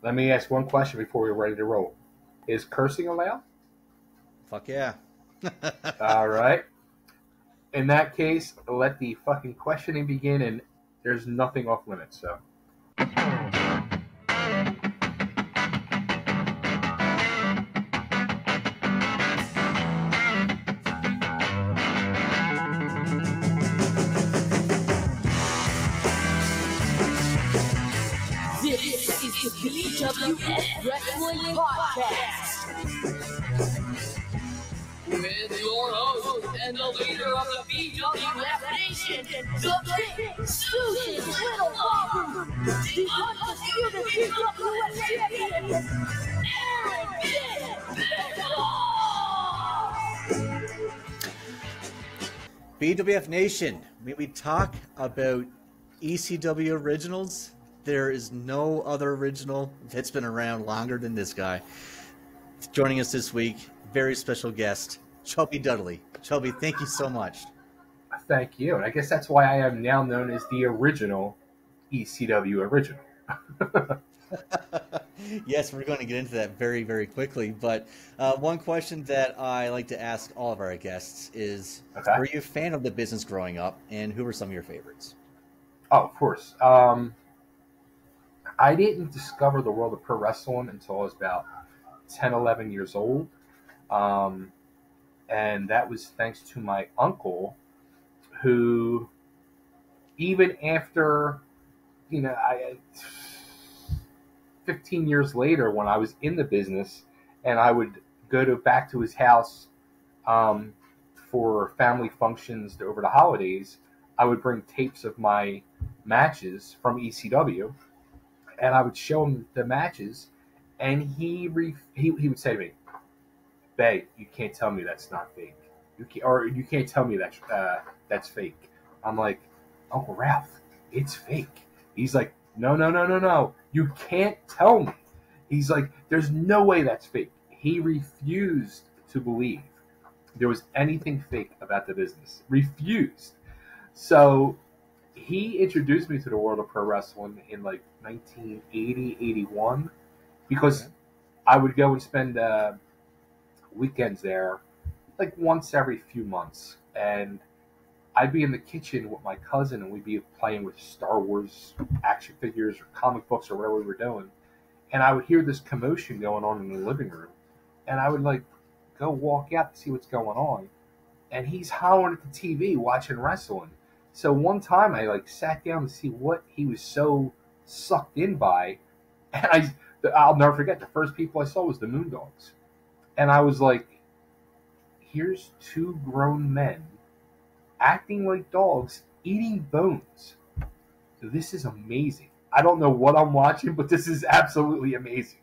Let me ask one question before we're ready to roll. Is cursing allowed? Fuck yeah. All right. In that case, let the fucking questioning begin, and there's nothing off limits. So, This is the BWF Wrestling Podcast. With your host and the leader of the BWF Nation, the big, stupid, little bobber, the undisputed BWF champion, BWF Nation, when we talk about ECW originals, there is no other original that's been around longer than this guy. Joining us this week, very special guest, Chubby Dudley. Chubby, thank you so much. thank you. And I guess that's why I am now known as the original ECW original. Yes, we're going to get into that very, very quickly. But one question that I like to ask all of our guests is, were you a fan of the business growing up, and who were some of your favorites? Oh, of course. I didn't discover the world of pro wrestling until I was about 10, 11 years old. And that was thanks to my uncle, who, even after, 15 years later, when I was in the business and I would go back to his house for family functions over the holidays, I would bring tapes of my matches from ECW, and I would show him the matches, and he would say to me, "Bae, you can't tell me that's not fake. You can't tell me that's fake." I'm like, "Uncle Ralph, it's fake." He's like, "No, no, no, no, no. You can't tell me." He's like, "There's no way that's fake." He refused to believe there was anything fake about the business. Refused. So he introduced me to the world of pro wrestling in like 1980, 81, because I would go and spend weekends there like once every few months. And I'd be in the kitchen with my cousin, and we'd be playing with Star Wars action figures or comic books or whatever we were doing. And I would hear this commotion going on in the living room, and I would like go walk out to see what's going on. And he's hollering at the TV watching wrestling. So one time I like sat down to see what he was so sucked in by, and I'll never forget, the first people I saw was the Moondogs. And I was like, here's two grown men acting like dogs, eating bones. This is amazing. I don't know what I'm watching, but this is absolutely amazing.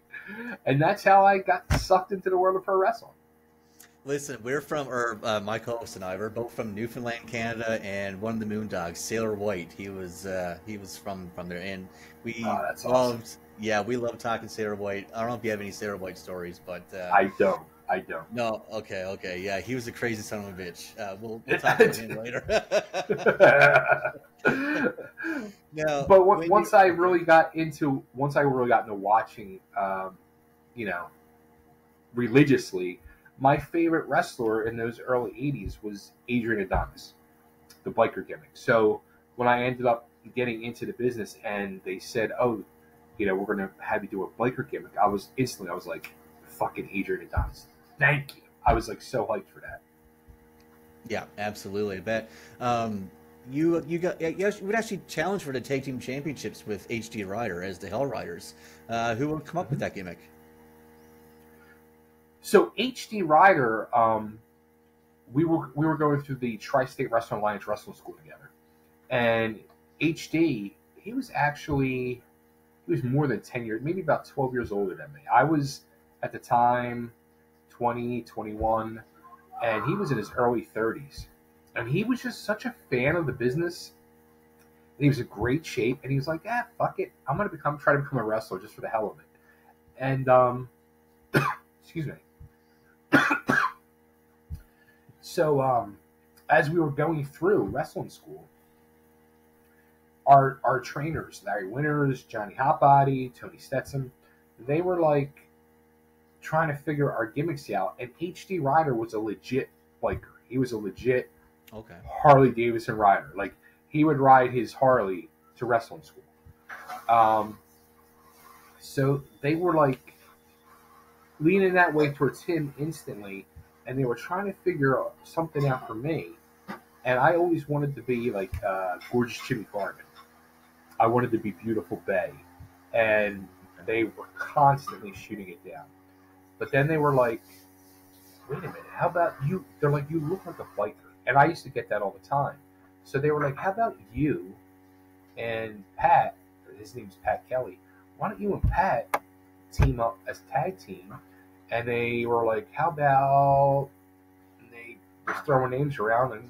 And that's how I got sucked into the world of pro wrestling. Listen, we're from, my co-host and I, we're both from Newfoundland, Canada, and one of the Moondogs, Sailor White, he was from there, and we that's loved, awesome. Yeah, we love talking Sailor White. I don't know if you have any Sailor White stories, but I don't. No, okay, yeah, he was a crazy son of a bitch. We'll talk about him later. Now, but once I really got into watching, religiously, my favorite wrestler in those early 80s was Adrian Adonis, the biker gimmick. So when I ended up getting into the business and they said, "Oh, we're going to have you do a biker gimmick," I was like, fucking Adrian Adonis. Thank you. I was like so hyped for that. Yeah, absolutely. I bet you would actually challenge for the tag team championships with HD Rider as the Hell Riders. Who would come up with that gimmick? So HD Rider, we were going through the Tri-State Wrestling Alliance Wrestling School together, and HD, he was more than 10 years, maybe about 12 years older than me. I was at the time 20, 21, and he was in his early 30s, and he was just such a fan of the business. And he was in great shape, and he was like, fuck it, I'm gonna try to become a wrestler just for the hell of it. And excuse me. So as we were going through wrestling school, our trainers, Larry Winters, Johnny Hotbody, Tony Stetson, they were like trying to figure our gimmicks out, and HD Rider was a legit biker. He was a legit Harley Davidson rider. Like, he would ride his Harley to wrestling school. So they were like leaning that way towards him instantly, and they were trying to figure something out for me. And I always wanted to be like gorgeous Jimmy Garvin. I wanted to be beautiful Bay, and they were constantly shooting it down. But then they were like, wait a minute, how about you? They're like, you look like a biker. And I used to get that all the time. So they were like, how about you and Pat, his name's Pat Kelly, why don't you and Pat team up as tag team? And they were like, how about, and they were throwing names around, and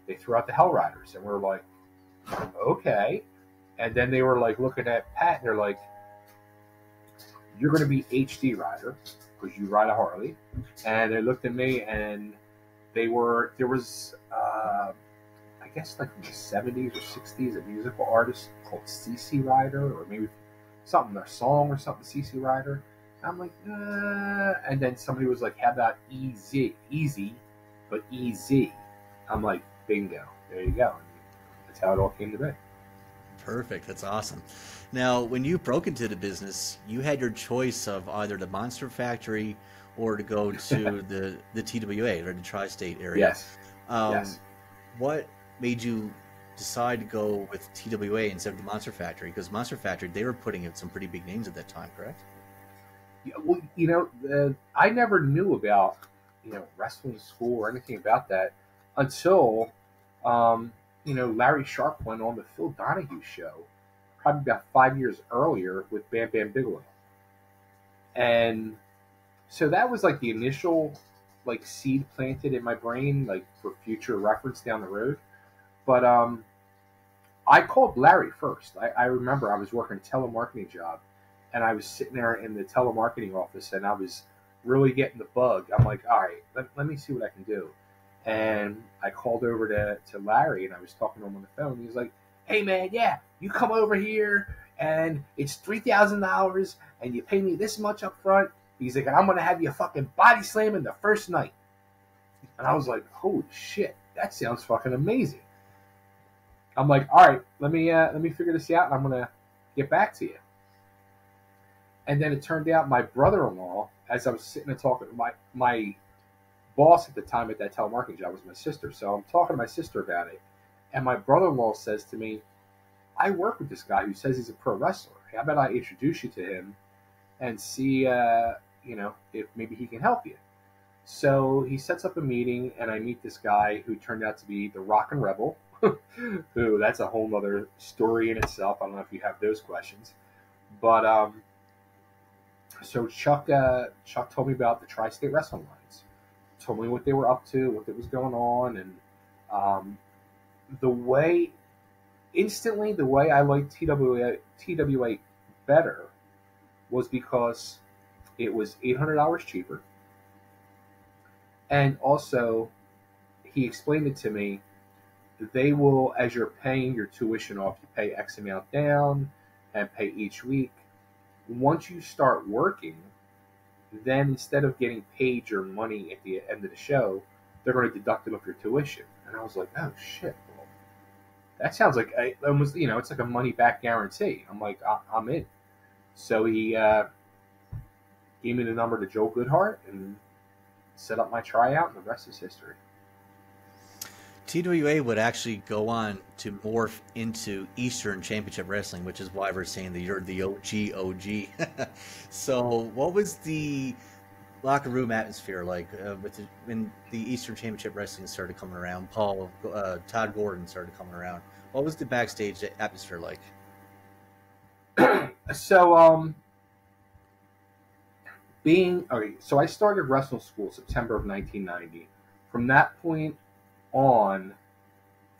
they threw out the Hell Riders. And we're like, okay. And then they were like looking at Pat, and they're like, you're going to be HD Rider because you ride a Harley. And they looked at me, and there was, I guess like in the 70s or 60s, a musical artist called CC Rider, or maybe something, a song or something, CC Rider. And I'm like, and then somebody was like, how about Easy, but EZ. I'm like, bingo, there you go. And that's how it all came to be. Perfect. That's awesome. Now, when you broke into the business, you had your choice of either the Monster Factory or to go to the TWA, or the Tri-State area. Yes. Yes. What made you decide to go with TWA instead of the Monster Factory? Because Monster Factory, they were putting out some pretty big names at that time, correct? Yeah, well, you know, I never knew about, you know, wrestling school or anything about that until, you know, Larry Sharp went on the Phil Donahue show probably about 5 years earlier with Bam Bam Bigelow. And so that was like the initial like seed planted in my brain, like for future reference down the road. But I called Larry first. I remember I was working a telemarketing job, and I was sitting there in the telemarketing office, and I was really getting the bug. I'm like, all right, let me see what I can do. And I called over to Larry, and I was talking to him on the phone. He was like, hey, man, yeah, you come over here, and it's $3,000, and you pay me this much up front. He's like, and I'm going to have you fucking body slamming the first night. And I was like, holy shit, that sounds fucking amazing. I'm like, all right, let me figure this out, and I'm going to get back to you. And then it turned out my brother-in-law, as I was sitting and talking, my boss at the time at that telemarketing job was my sister. So I'm talking to my sister about it. And my brother-in-law says to me, I work with this guy who says he's a pro wrestler. How about I introduce you to him and see, you know, if maybe he can help you. So he sets up a meeting, and I meet this guy who turned out to be the Rockin' Rebel, who, that's a whole other story in itself. I don't know if you have those questions. But so Chuck told me about the Tri-State Wrestling Lines, told me what they were up to, what was going on, and the way I liked TWA better was because it was $800 cheaper. And also, he explained it to me, they will, as you're paying your tuition off, you pay X amount down and pay each week. Once you start working, then instead of getting paid your money at the end of the show, they're going to deduct it off your tuition. And I was like, oh shit, well, that sounds like almost, you know, it's like a money back guarantee. I'm like, I'm in. So he gave me the number to Joe Goodhart and set up my tryout, and the rest is history. TWA would actually go on to morph into Eastern Championship Wrestling, which is why we're saying that you're the OG. So what was the locker room atmosphere like when the Eastern Championship Wrestling started coming around? Todd Gordon started coming around. What was the backstage atmosphere like? So so I started wrestling school September of 1990. From that point on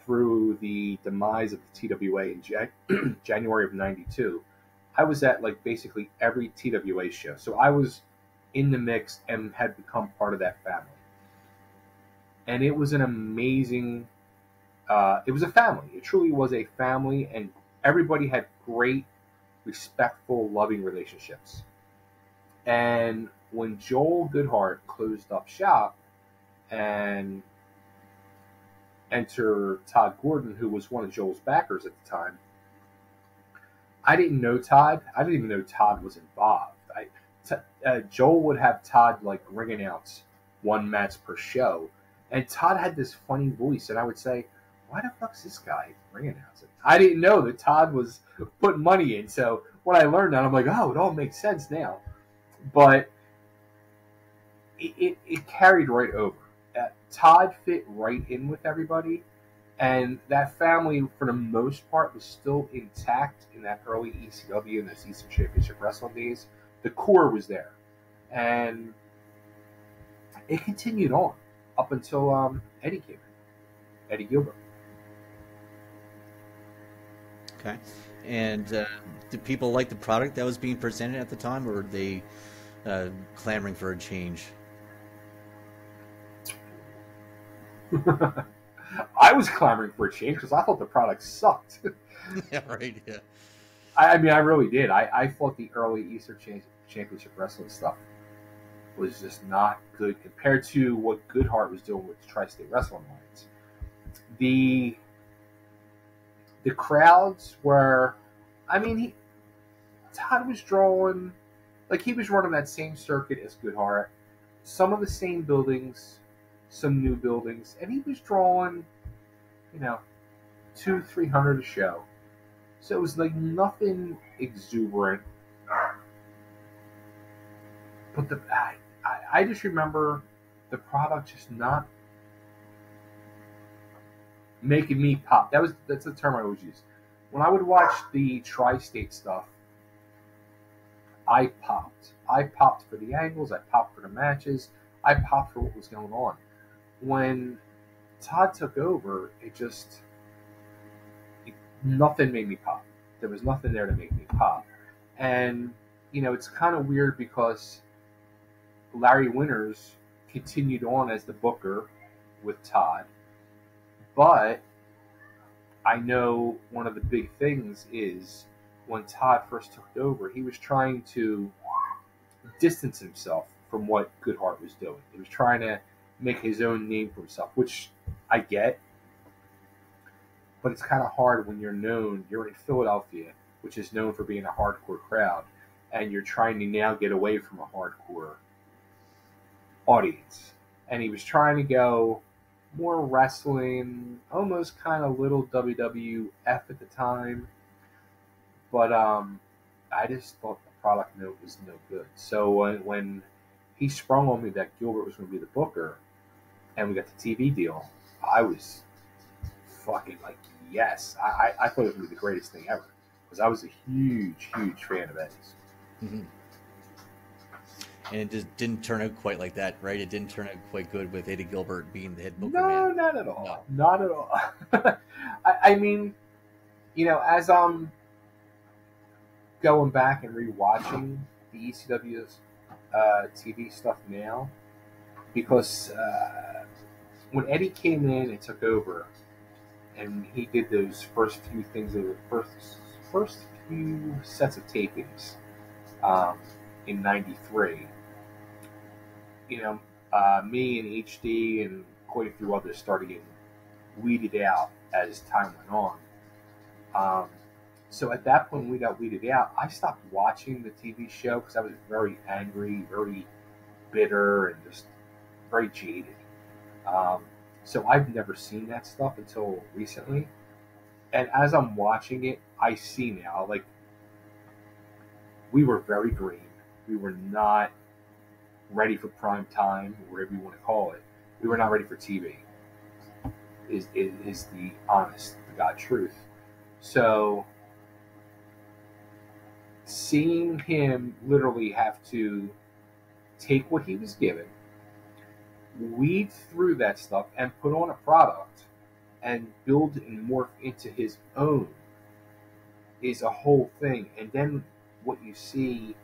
through the demise of the TWA in January of 92, I was at like basically every TWA show. So I was in the mix and had become part of that family. And it was an amazing, it was a family. It truly was a family, and everybody had great, respectful, loving relationships. And when Joel Goodhart closed up shop and enter Todd Gordon, who was one of Joel's backers at the time, I didn't know Todd. I didn't even know Todd was involved. Joel would have Todd like ring announce one match per show, and Todd had this funny voice, and I would say, "Why the fuck's this guy ring announcing?" I didn't know that Todd was putting money in. So when I learned that, I'm like, "Oh, it all makes sense now." But it carried right over. Todd fit right in with everybody, and that family, for the most part, was still intact in that early ECW and those Eastern Championship Wrestling days. The core was there, and it continued on up until Eddie came in, Eddie Gilbert. Okay. And did people like the product that was being presented at the time, or were they clamoring for a change? I was clamoring for a change because I thought the product sucked. Yeah, right, yeah. I mean, I really did. I thought the early Eastern Championship Wrestling stuff was just not good compared to what Goodhart was doing with the Tri-State Wrestling Alliance. The crowds were, I mean, Todd was drawing, like he was running that same circuit as Goodhart, some of the same buildings, some new buildings, and he was drawing, 200-300 a show. So it was like nothing exuberant. But I just remember the product just not making me pop. That's the term I always use. When I would watch the Tri-State stuff, I popped. I popped for the angles. I popped for the matches. I popped for what was going on. When Todd took over, nothing made me pop. There was nothing there to make me pop. And, it's kind of weird because Larry Winters continued on as the booker with Todd. But I know one of the big things is when Todd first took over, he was trying to distance himself from what Goodhart was doing. He was trying to make his own name for himself, which I get. But it's kind of hard when you're in Philadelphia, which is known for being a hardcore crowd, and you're trying to now get away from a hardcore audience. And he was trying to go more wrestling, almost kind of little WWF at the time. But I just thought the product note was no good. So when he sprung on me that Gilbert was going to be the booker, and we got the TV deal, I was fucking like, yes. I thought it was going to be the greatest thing ever. Because I was a huge, huge fan of Eddie's. Mm-hmm. And it just didn't turn out quite like that, right? It didn't turn out quite good with Eddie Gilbert being the head booker. No, man. not at all. No. Not at all. I mean, as I'm going back and rewatching the ECW's TV stuff now, because when Eddie came in and took over, and he did those first few things of the first few sets of tapings in '93. Me and HD and quite a few others started getting weeded out as time went on. So at that point, when we got weeded out, I stopped watching the TV show because I was very angry, very bitter, and just very jaded. So I've never seen that stuff until recently. And as I'm watching it, I see now, like, we were very green. We were not ready for prime time, or whatever you want to call it. We were not ready for TV, is the honest to God truth. So seeing him literally have to take what he was given, weed through that stuff, and put on a product and build and morph into his own is a whole thing. And then what you see,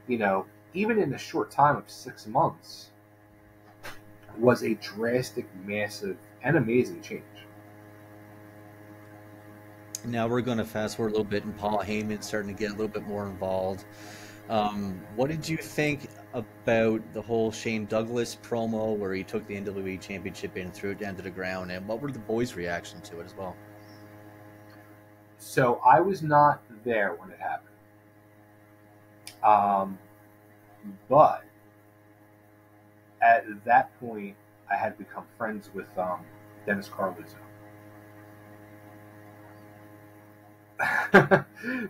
even in a short time of 6 months, was a drastic, massive, and amazing change. Now we're going to fast forward a little bit, and Paul Heyman starting to get a little bit more involved. What did you think about the whole Shane Douglas promo where he took the NWE Championship and threw it down to the ground, and what were the boys' reaction to it as well? So I was not there when it happened. But at that point, I had become friends with Dennis Carluzzo.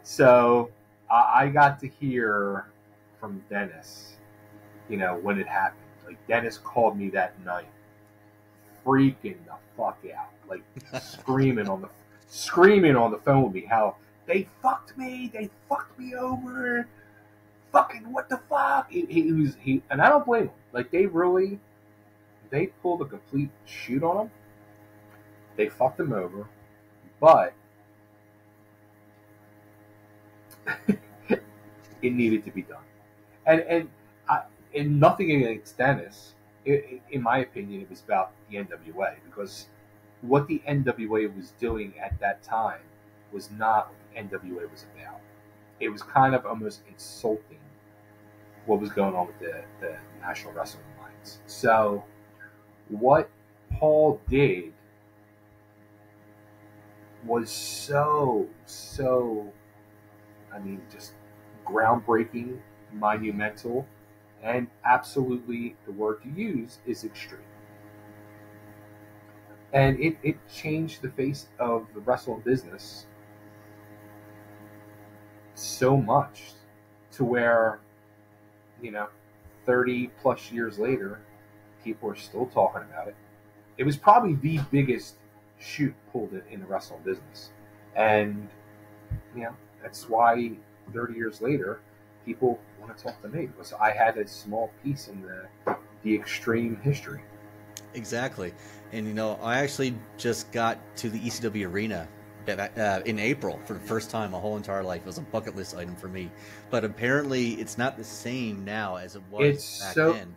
So I got to hear from Dennis, when it happened. Like, Dennis called me that night, freaking the fuck out, like screaming on the phone with me how they fucked me over, fucking what the fuck. He and I don't blame him. Like, they pulled a complete shoot on him. They fucked him over, but it needed to be done. And nothing against Dennis. In my opinion, it was about the NWA, because what the NWA was doing at that time was not what the NWA was about. It was kind of almost insulting what was going on with the National Wrestling Alliance. So what Paul did was so, just groundbreaking, monumental, and absolutely, the word to use is extreme. And it changed the face of the wrestling business so much to where, 30 plus years later, people are still talking about it. It was probably the biggest shoot pulled in the wrestling business. And, that's why 30 years later, people want to talk to me, because I had a small piece in the extreme history. Exactly. And, I actually just got to the ECW arena in April for the first time my whole entire life. It was a bucket list item for me. But apparently it's not the same now as it was back then.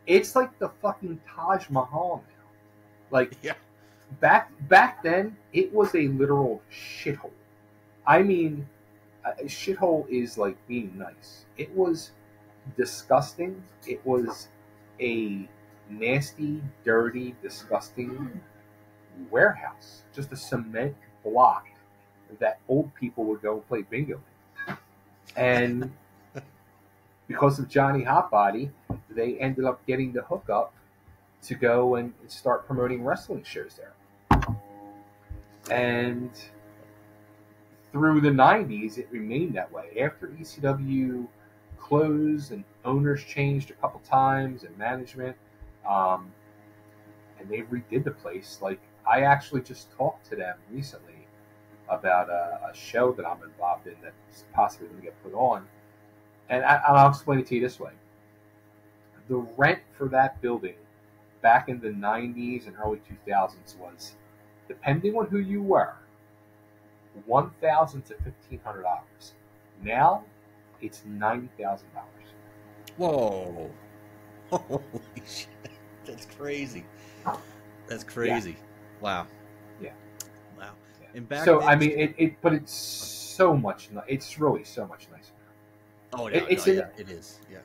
It's like the fucking Taj Mahal now. Like, yeah. Back then, it was a literal shithole. I mean, a shithole is like being nice. It was disgusting. It was a nasty, dirty, disgusting warehouse. Just a cement block that old people would go play bingo in. And because of Johnny Hotbody, they ended up getting the hookup to go and start promoting wrestling shows there. And through the 90s, it remained that way. After ECW closed and owners changed a couple times and management, and they redid the place. Like, I actually just talked to them recently about a show that I'm involved in that's possibly going to get put on. And I'll explain it to you this way. The rent for that building back in the 90s and early 2000s was, depending on who you were, $1,000 to $1,500. Now, it's $90,000. Whoa! Holy shit! That's crazy. That's crazy. Yeah. Wow. Yeah. Wow. And back so then, I mean, but it's so much. It's really so much nicer. Oh, yeah, it is. Yeah.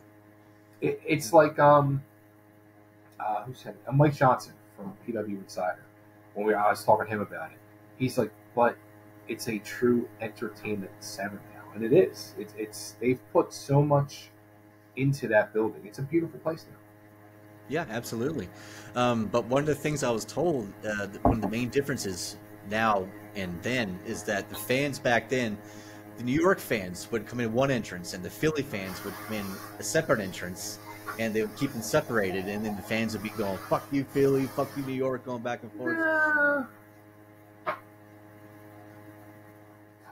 It's like who said it? Mike Johnson from PW Insider. When I was talking to him about it, he's like, but it's a true entertainment center now, and it is. It's they've put so much into that building. It's a beautiful place now. Yeah, absolutely. But one of the things I was told, one of the main differences now and then, is that the fans back then, the New York fans would come in one entrance, and the Philly fans would come in a separate entrance, and they would keep them separated, and then the fans would be going, fuck you, Philly, fuck you, New York, going back and forth.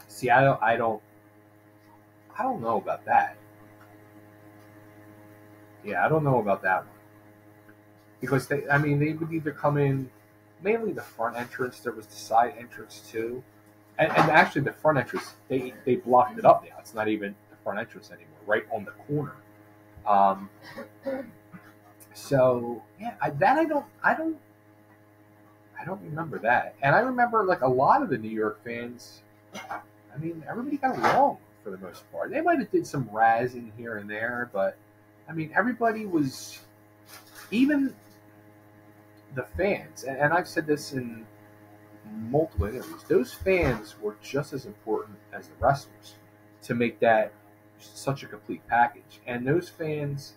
See, I don't know about that. Yeah, I don't know about that one. Because they would either come in, mainly the front entrance. There was the side entrance too, and actually the front entrance they blocked it up now. It's not even the front entrance anymore, right on the corner. So yeah, I don't remember that. And I remember, like, a lot of the New York fans. I mean, everybody got along for the most part. They might have did some razzing here and there, but I mean, everybody was, even the fans, and I've said this in multiple interviews, those fans were just as important as the wrestlers to make that such a complete package. And those fans,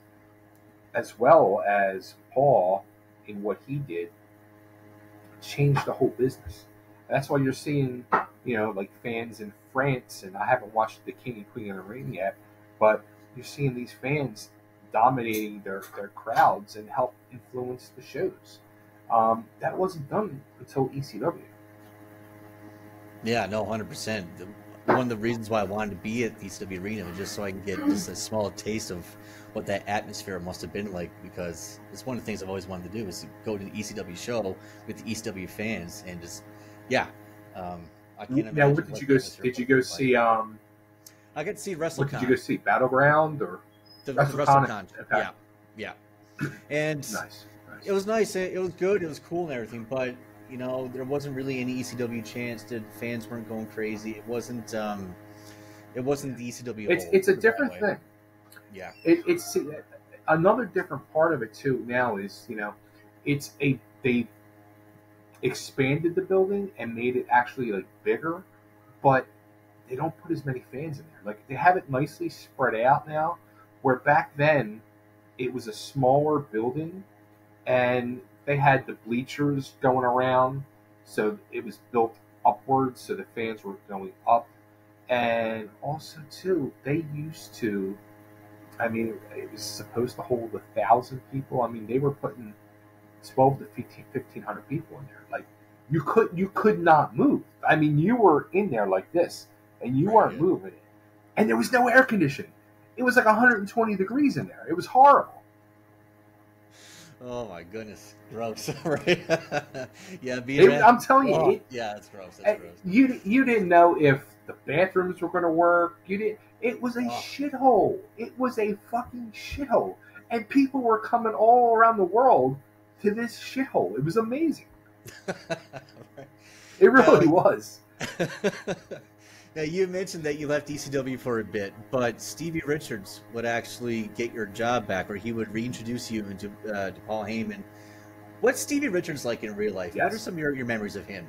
as well as Paul in what he did, changed the whole business. And that's why you're seeing, like fans in France, and I haven't watched the King and Queen of the Ring yet, but you're seeing these fans dominating their crowds and help influence the shows. That wasn't done until ECW. Yeah, no, 100%. One of the reasons why I wanted to be at the ECW Arena was just so I can get just a small taste of what that atmosphere must have been like, because it's one of the things I've always wanted to do is to go to the ECW show with the ECW fans and just, I can't imagine. Now, what did you go? Did you go see? I got to see WrestleCon. What did you go see? Battleground or the WrestleCon? Okay. Yeah. And nice. It was nice. It was good. It was cool and everything, but there wasn't really any ECW chants. The fans weren't going crazy. It wasn't the ECW. It's a different thing. Yeah. It's another different part of it too. Now is they expanded the building and made it actually like bigger, but they don't put as many fans in there. Like, they have it nicely spread out now, where back then it was a smaller building and they had the bleachers going around, so it was built upwards, so the fans were going up. And also too, they used to, I mean, it was supposed to hold 1,000 people. I mean, they were putting 12 to 1,500 people in there. Like, you could not move. I mean, you were in there like this, and you weren't moving. And there was no air conditioning. It was like 120 degrees in there. It was horrible. Oh my goodness, gross! Right? Yeah, I'm telling you, it's gross. That's gross. You didn't know if the bathrooms were going to work. You didn't. It was a shithole. It was a fucking shithole, and people were coming all around the world to this shithole. It was amazing. Right. It really was. Now, you mentioned that you left ECW for a bit, but Stevie Richards would actually get your job back, or he would reintroduce you into to Paul Heyman. What's Stevie Richards like in real life? Yes. What are some of your memories of him?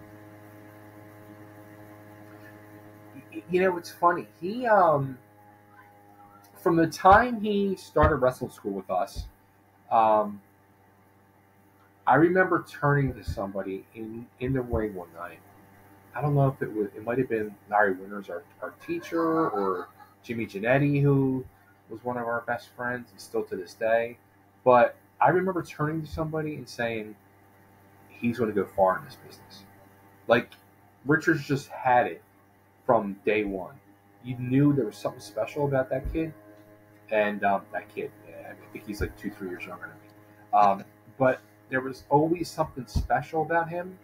It's funny. He, from the time he started wrestling school with us, I remember turning to somebody in the ring one night. I don't know if it might have been Larry Winters, our teacher, or Jimmy Giannetti, who was one of our best friends and still to this day. But I remember turning to somebody and saying, he's going to go far in this business. Like, Richards just had it from day one. You knew there was something special about that kid. And that kid, I think he's like 2-3 years younger than me. But there was always something special about him.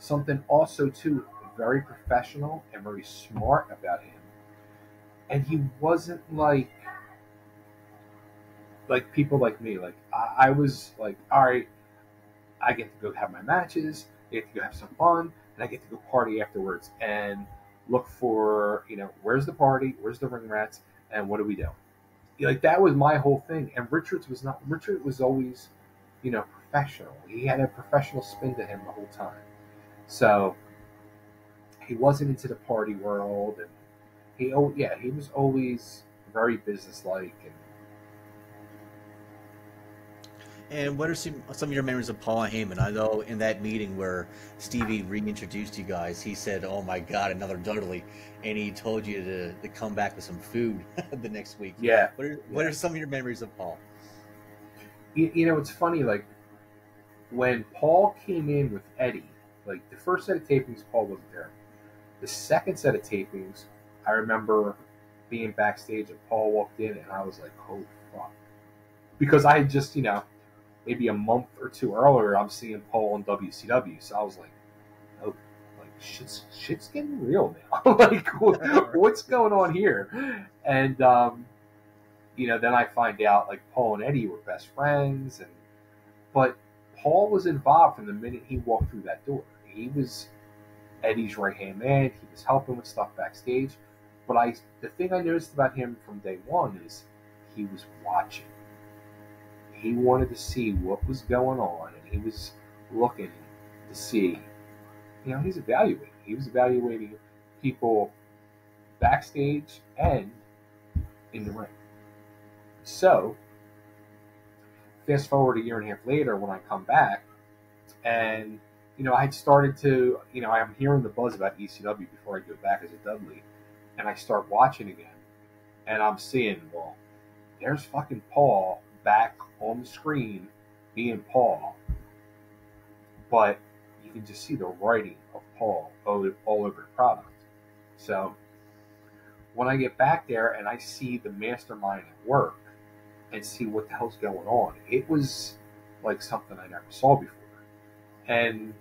Something also, too, very professional and very smart about him. And he wasn't like people like me. Like, I was like, all right, I get to go have my matches, I get to go have some fun, and I get to go party afterwards and look for, where's the party, where's the ring rats, and what do we do? Like, that was my whole thing. And Richard was always, professional. He had a professional spin to him the whole time. So he wasn't into the party world, and he was always very businesslike. And what are some of your memories of Paul Heyman? I know in that meeting where Stevie reintroduced you guys, he said, "Oh my God, another Dudley," and he told you to come back with some food the next week. Yeah. What are some of your memories of Paul? It's funny. Like, when Paul came in with Eddie. Like, the first set of tapings, Paul wasn't there. The second set of tapings, I remember being backstage and Paul walked in, and I was like, "Oh fuck!" Because I had just, maybe a month or two earlier, I'm seeing Paul in WCW, so I was like, "Oh, like shit's getting real now." Like, what's going on here? And then I find out like Paul and Eddie were best friends, but Paul was involved from the minute he walked through that door. He was Eddie's right-hand man. He was helping with stuff backstage. But the thing I noticed about him from day one is he was watching. He wanted to see what was going on, and he was looking to see. He's evaluating. He was evaluating people backstage and in the ring. So, fast forward a year and a half later when I come back, and I had started to, I'm hearing the buzz about ECW before I go back as a Dudley, and I start watching again, and I'm seeing, well, there's fucking Paul back on the screen being Paul, but you can just see the writing of Paul all over the product. So when I get back there and I see the mastermind at work and see what the hell's going on, it was like something I never saw before. And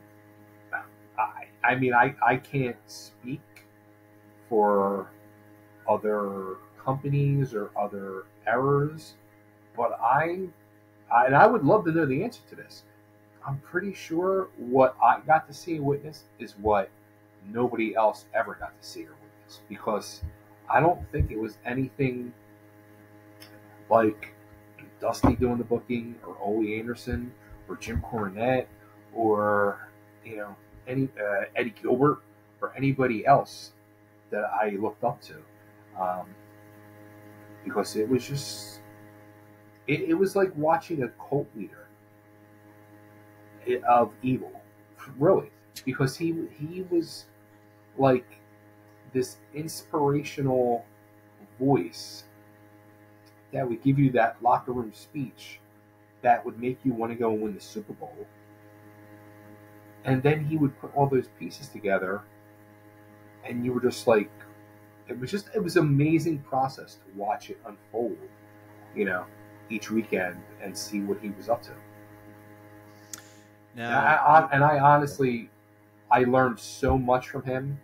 I can't speak for other companies or other errors, but I would love to know the answer to this. I'm pretty sure what I got to see and witness is what nobody else ever got to see or witness, because I don't think it was anything like Dusty doing the booking, or Ole Anderson, or Jim Cornette, or Eddie Gilbert, or anybody else that I looked up to, because it was just it was like watching a cult leader of evil, really, because he was like this inspirational voice that would give you that locker room speech that would make you want to go and win the Super Bowl. And then he would put all those pieces together, and you were just like, it was an amazing process to watch it unfold, each weekend and see what he was up to. Now, I honestly, I learned so much from him.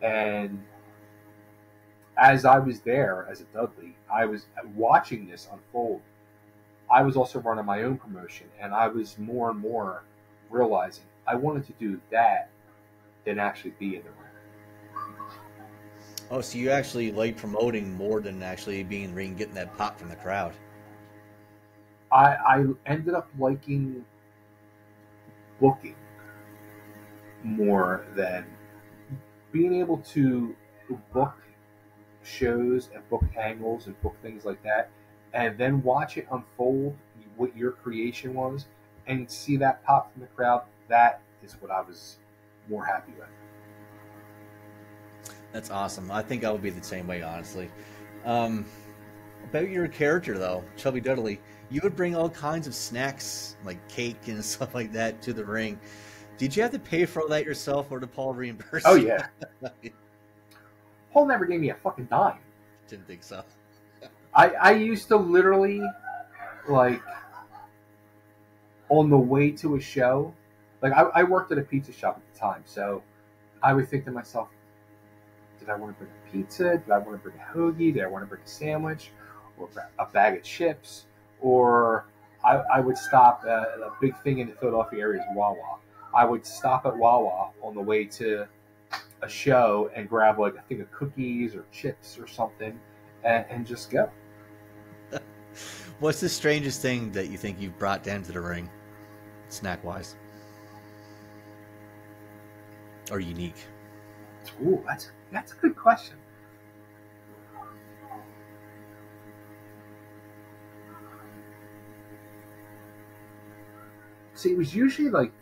And as I was there as a Dudley, I was watching this unfold. I was also running my own promotion, and I was more and more realizing I wanted to do that than actually be in the ring. Oh, so you actually like promoting more than actually being in the ring, getting that pop from the crowd? I ended up liking booking more than being able to book shows and book angles and book things like that, and then watch it unfold, what your creation was, and see that pop from the crowd. That is what I was more happy with. That's awesome. I think I would be the same way, honestly. About your character, though, Chubby Dudley, you would bring all kinds of snacks, like cake and stuff like that, to the ring. Did you have to pay for all that yourself, or did Paul reimburse you? Oh, yeah. Paul never gave me a fucking dime. Didn't think so. I used to literally, like, on the way to a show, like, I worked at a pizza shop at the time, so I would think to myself, did I want to bring a pizza? Did I want to bring a hoagie? Did I want to bring a sandwich? Or a bag of chips? Or I would stop, a big thing in the Philadelphia area is Wawa. I would stop at Wawa on the way to a show and grab like a thing of cookies or chips or something and just go. What's the strangest thing that you think you've brought down to the ring, snack-wise? Or unique? Ooh, that's a good question. See, it was usually like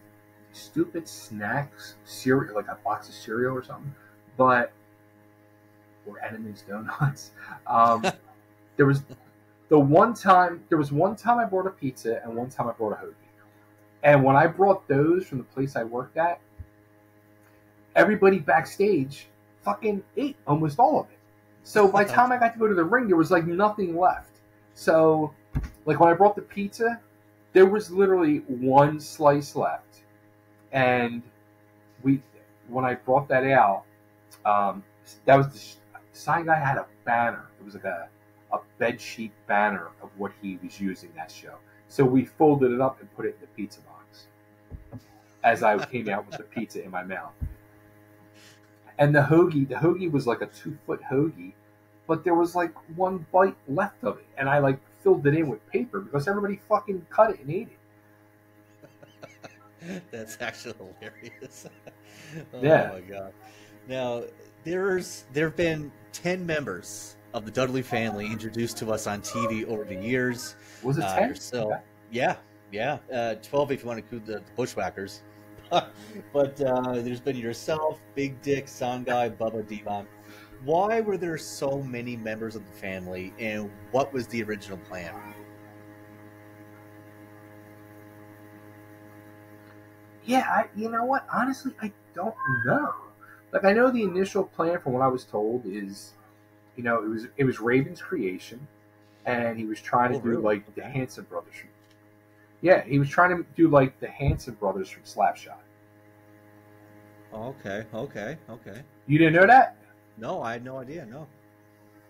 stupid snacks, cereal, like a box of cereal or something, or Enemy's Donuts. There was one time I brought a pizza and one time I brought a hoagie. And when I brought those from the place I worked at, everybody backstage fucking ate almost all of it. So by the time I got to go to the ring, there was like nothing left. So, like when I brought the pizza, there was literally one slice left. And when I brought that out, that was the sign guy had a banner. It was like a bed sheet banner of what he was using that show. So we folded it up and put it in the pizza box as I came out with the pizza in my mouth. And the hoagie was like a 2-foot hoagie, but there was like one bite left of it, and I like filled it in with paper because everybody fucking cut it and ate it. That's actually hilarious. Oh Yeah. my god. Now there have been 10 members of the Dudley family introduced to us on TV over the years. Was it 10? So yeah. 12 if you want to include the Bushwhackers. But there's been yourself, Big Dick, Son Guy, Bubba, Devon. Why were there so many members of the family, and what was the original plan? Yeah, you know what? Honestly, I don't know. Like, I know the initial plan, from what I was told, is, you know, it was Raven's creation, and he was trying to do like the Hanson brothers. Yeah, he was trying to do like the Hanson brothers from Slapshot. Okay. You didn't know that? No, I had no idea. No.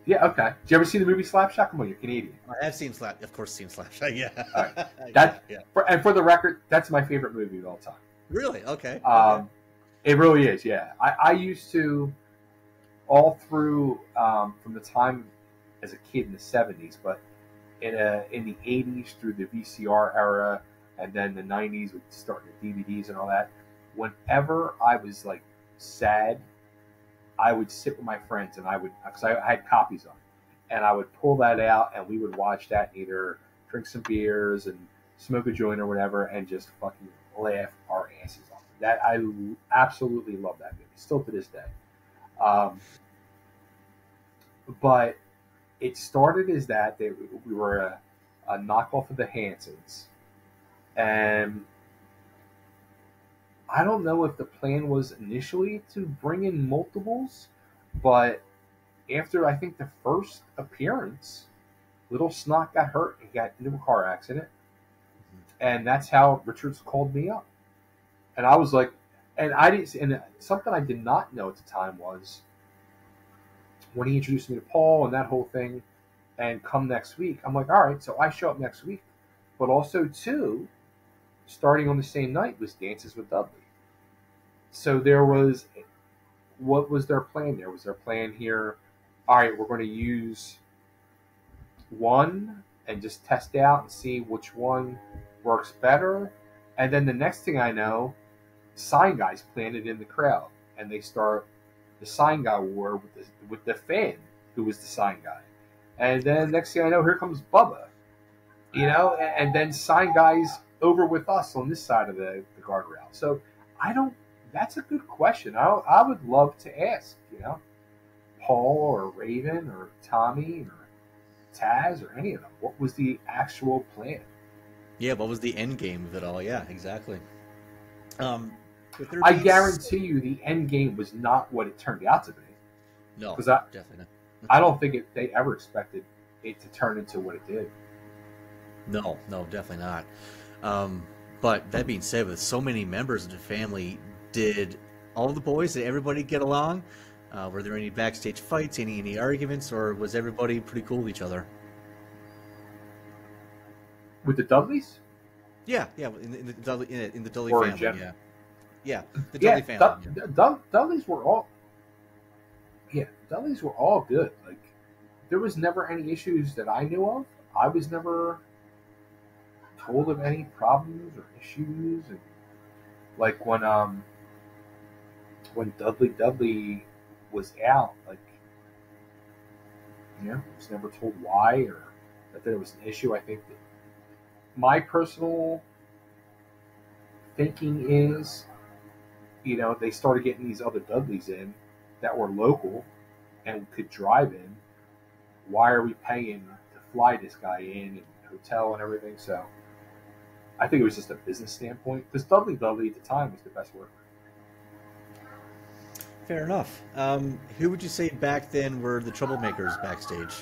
Yeah. Okay. Did you ever see the movie Slapshot? Come on, you're Canadian. I have seen Slapshot. Yeah. All right. And for the record, that's my favorite movie of all time. Really? Okay. It really is. Yeah. I used to, all through from the time as a kid in the 70s, but in the 80s through the VCR era, and then the 90s with starting the DVDs and all that. Whenever I was like sad, I would sit with my friends and because I had copies of it, and I would pull that out and we would watch that and either drink some beers and smoke a joint or whatever and just fucking laugh our asses off. That I absolutely love that movie, still to this day. But it started as that we were a knockoff of the Hansons, and I don't know if the plan was initially to bring in multiples, but after I think the first appearance, Little Snot got hurt and got into a car accident, and that's how Richards called me up, and I was like, and something I did not know at the time was when he introduced me to Paul and that whole thing, and come next week, I'm like, all right, so I show up next week, but also too, starting on the same night was Dances with Dudley. So what was their plan there? Was their plan here, all right, we're going to use one and just test out and see which one works better? And then the next thing I know, sign guys planted in the crowd, and they start the sign guy war with the fan who was the sign guy. And then next thing I know, here comes Bubba, you know, and then sign guys over with us on this side of the guardrail. So that's a good question. I would love to ask, you know, Paul or Raven or Tommy or Tazz or any of them. What was the actual plan? Yeah, what was the end game of it all? Yeah, exactly. I guarantee you the end game was not what it turned out to be. No, definitely not. I don't think they ever expected it to turn into what it did. No, definitely not. But that being said, with so many members of the family, did all the boys, did everybody get along? Were there any backstage fights, any arguments, or was everybody pretty cool with each other? With the Dudleys? Yeah, in the Dudley or family, yeah, the Dudley family. Dudleys were all. Yeah, Dudleys were all good. Like, there was never any issues that I knew of. I was never told of any problems or issues. And like when Dudley was out, like, you know, I was never told why or that there was an issue. I think that my personal thinking is, you know, they started getting these other Dudleys in that were local and could drive in. Why are we paying to fly this guy in and hotel and everything? So I think it was just a business standpoint, because Dudley at the time was the best worker. Fair enough. Who would you say back then were the troublemakers backstage?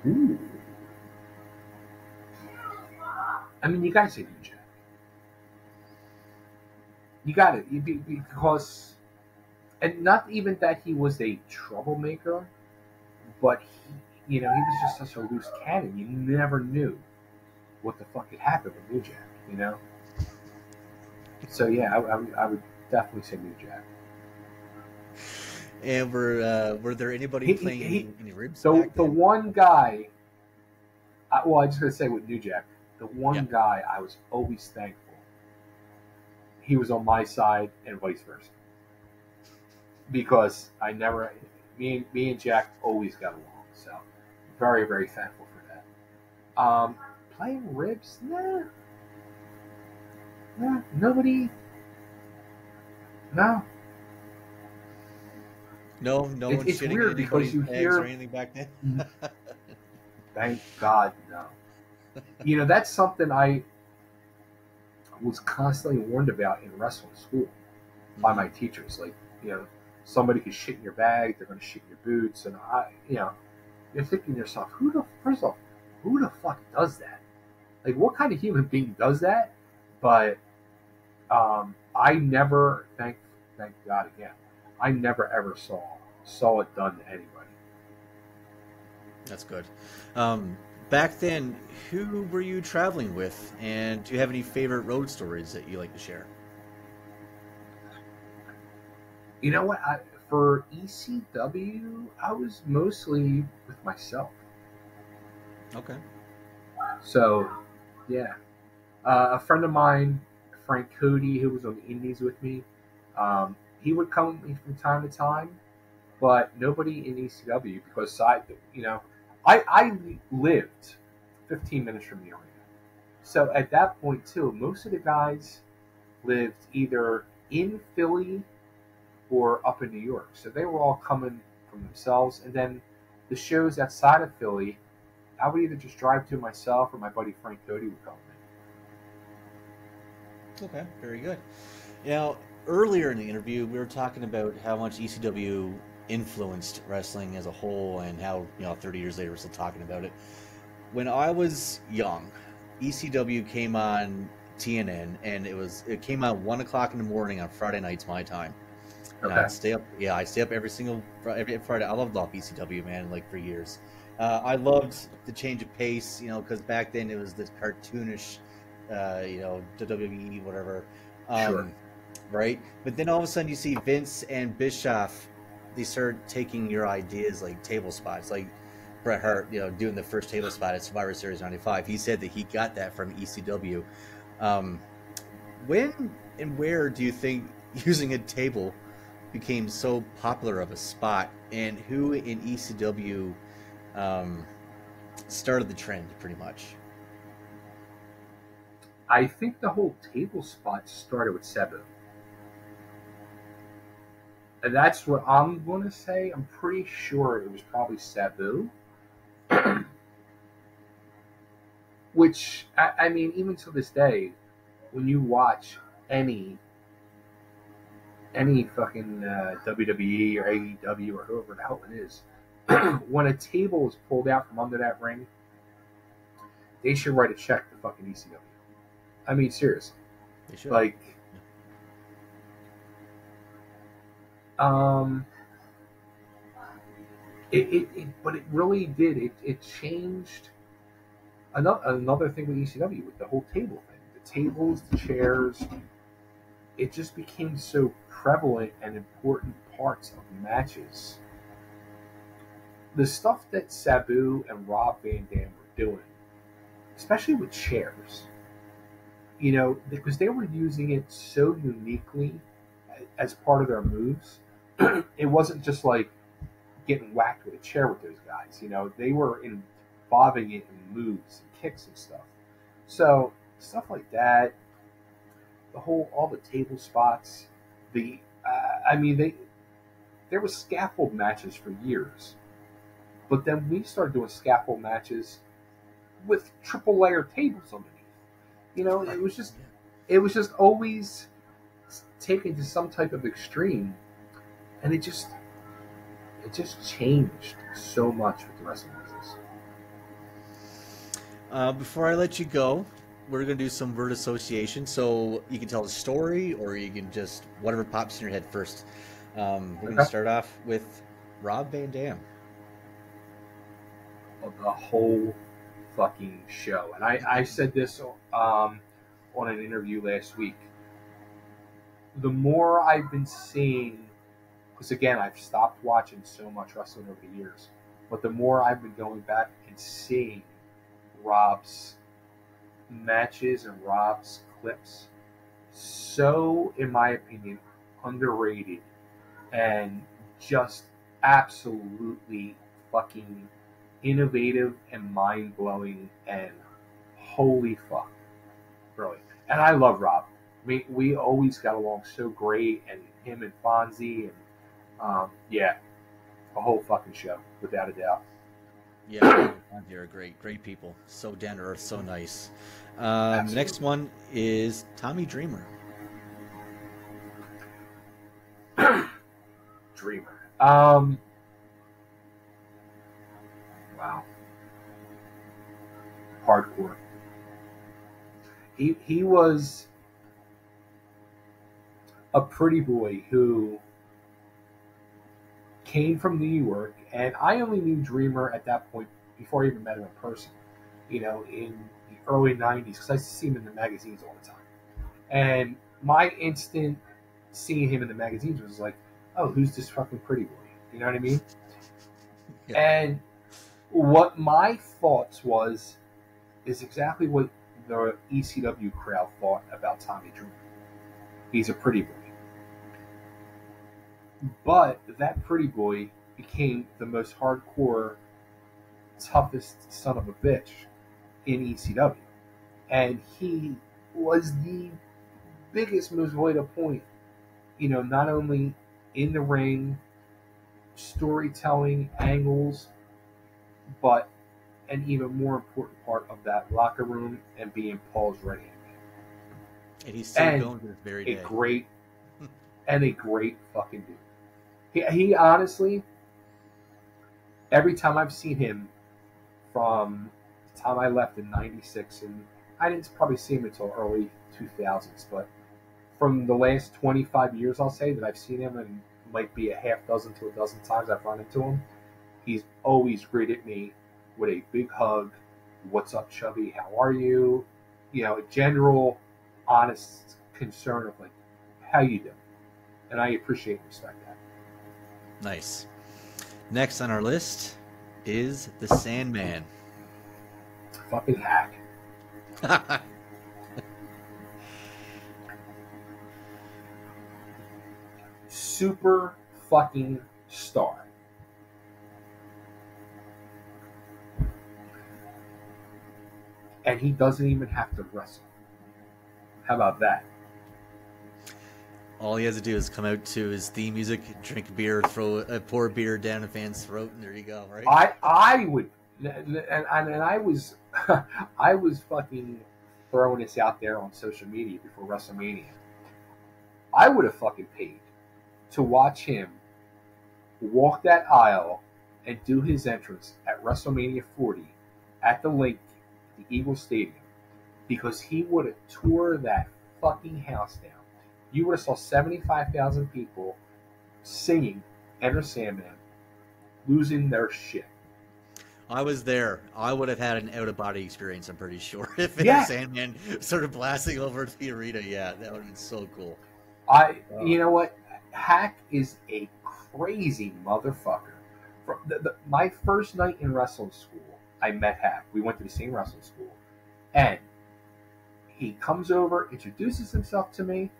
Ooh. I mean, you gotta say New Jack. You got it, because, and not even that he was a troublemaker, but he was just such a loose cannon. You never knew what the fuck had happened with New Jack, you know. So yeah, definitely say New Jack. And were there anybody playing any ribs So back the then? one guy, I just gonna say with New Jack, the one Yeah. guy I was always thankful he was on my side and vice versa, because I never, me and Jack always got along. So very, very thankful for that. Playing ribs, nah, nobody, no. No one It's shitting weird in because anybody's you bags hear, or anything back then. thank God, no. You know, that's something I was constantly warned about in wrestling school by my teachers. Like, you know, somebody could shit in your bag, they're going to shit in your boots, and you're thinking to yourself, first off, who the fuck does that? Like, what kind of human being does that? But I never, thank God again, I never ever saw it done to anybody. That's good. Back then, who were you traveling with, and do you have any favorite road stories that you like to share? You know what? For ECW, I was mostly with myself. Okay. So, yeah. A friend of mine, Frank Cody, who was on the Indies with me, he would come with me from time to time, but nobody in ECW, because I lived 15 minutes from the arena. So at that point, too, most of the guys lived either in Philly or up in New York. So they were all coming from themselves. And then the shows outside of Philly, I would either just drive to myself or my buddy Frank Cody would come with me. Okay, very good. Now, earlier in the interview, we were talking about how much ECW influenced wrestling as a whole, and how 30 years later we're still talking about it. When I was young, ECW came on TNN, and it came out 1 o'clock in the morning on Friday nights my time. And Okay. I'd stay up. Yeah, I stay up every Friday. I loved off ECW, man, like for years. I loved the change of pace, because back then it was this cartoonish, WWE, whatever. Sure. Right? But then all of a sudden you see Vince and Bischoff, they start taking your ideas like table spots, like Bret Hart, doing the first table spot at Survivor Series 95. He said that he got that from ECW. When and where do you think using a table became so popular of a spot, and who in ECW started the trend pretty much? I think the whole table spot started with Sabu. And that's what I'm going to say. I'm pretty sure it was probably Sabu. Which, I mean, even to this day, when you watch any fucking WWE or AEW or whoever the hell it is, when a table is pulled out from under that ring, they should write a check to fucking ECW. I mean, seriously. They should. Like, but it really did. It changed. Another thing with ECW, with the whole table thing, the tables, the chairs, it just became so prevalent and important parts of matches. The stuff that Sabu and Rob Van Dam were doing, especially with chairs, because they were using it so uniquely as part of their moves. It wasn't just like getting whacked with a chair with those guys. They were involving it in moves and kicks and stuff. So stuff like that, all the table spots, there were scaffold matches for years, but then we started doing scaffold matches with triple layer tables underneath. It was just always taken to some type of extreme, and it just changed so much with the wrestling business. Before I let you go, we're going to do some word association. So you can tell a story, or you can just whatever pops in your head first. We're going to start off with Rob Van Dam. Of the whole fucking show. And I said this on an interview last week. the more I've been seeing, because again, I've stopped watching so much wrestling over the years, but the more I've been going back and seeing Rob's matches and Rob's clips, so, in my opinion, underrated and just absolutely fucking innovative and mind-blowing and holy fuck, really. And I love Rob. I mean, we always got along so great, and him and Fonzie, and yeah, a whole fucking show, without a doubt. Yeah, they're great people. So down to earth, so nice. Next one is Tommy Dreamer. Dreamer. Wow. Hardcore. He was a pretty boy who came from New York, and I only knew Dreamer at that point before I even met him in person, in the early 90s, because I used to see him in the magazines all the time. And my instant seeing him in the magazines was like, oh, who's this fucking pretty boy? You know what I mean? Yeah. And what my thoughts is exactly what the ECW crowd thought about Tommy Dreamer. He's a pretty boy. But that pretty boy became the most hardcore, toughest son of a bitch in ECW. And he was the biggest, most vital point, not only in the ring, storytelling, angles, but an even more important part of that locker room and being Paul's right hand man. And he's still going to this very day. A great fucking dude. He honestly, every time I've seen him from the time I left in 96, and I didn't probably see him until early 2000s, but from the last 25 years, I'll say, that I've seen him, and might be a half dozen to a dozen times I've run into him, he's always greeted me with a big hug. What's up, Chubby? How are you? A general, honest concern of like, how you doing? And I appreciate and respect that. Nice. Next on our list is the Sandman. Fucking hack. Super fucking star. And he doesn't even have to wrestle. How about that? All he has to do is come out to his theme music, drink beer, pour beer down a fan's throat, and there you go, right? I would, and I was, I was fucking throwing this out there on social media before WrestleMania. I would have fucking paid to watch him walk that aisle and do his entrance at WrestleMania 40 at the Link, the Eagles Stadium, because he would have tore that fucking house down. You would have saw 75,000 people singing Enter Sandman, losing their shit. I was there. I would have had an out-of-body experience, I'm pretty sure. If Sandman started blasting over the arena, yeah, that would have been so cool. You know what? Hack is a crazy motherfucker. My first night in wrestling school, I met Hack. We went to the same wrestling school. And he comes over, introduces himself to me.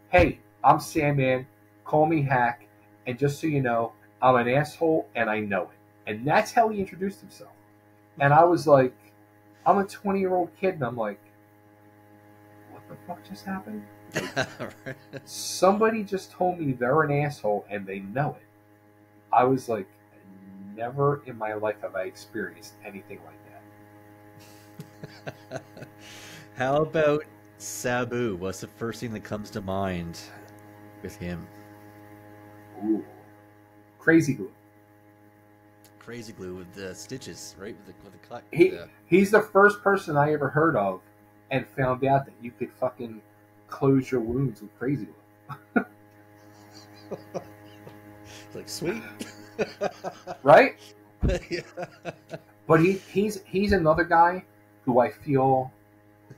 Hey, I'm Sandman, call me Hack, and just so you know, I'm an asshole and I know it. And that's how he introduced himself. And I was like, I'm a 20-year-old kid, and I'm like, what the fuck just happened? Like, somebody just told me they're an asshole and they know it. I was like, never in my life have I experienced anything like that. How about Sabu? What's the first thing that comes to mind with him? Ooh. Crazy glue. Crazy glue with the stitches, right? With the cut. He's the first person I ever heard of and found out that you could fucking close your wounds with crazy glue. Like, sweet. Right? Yeah. But he's another guy who I feel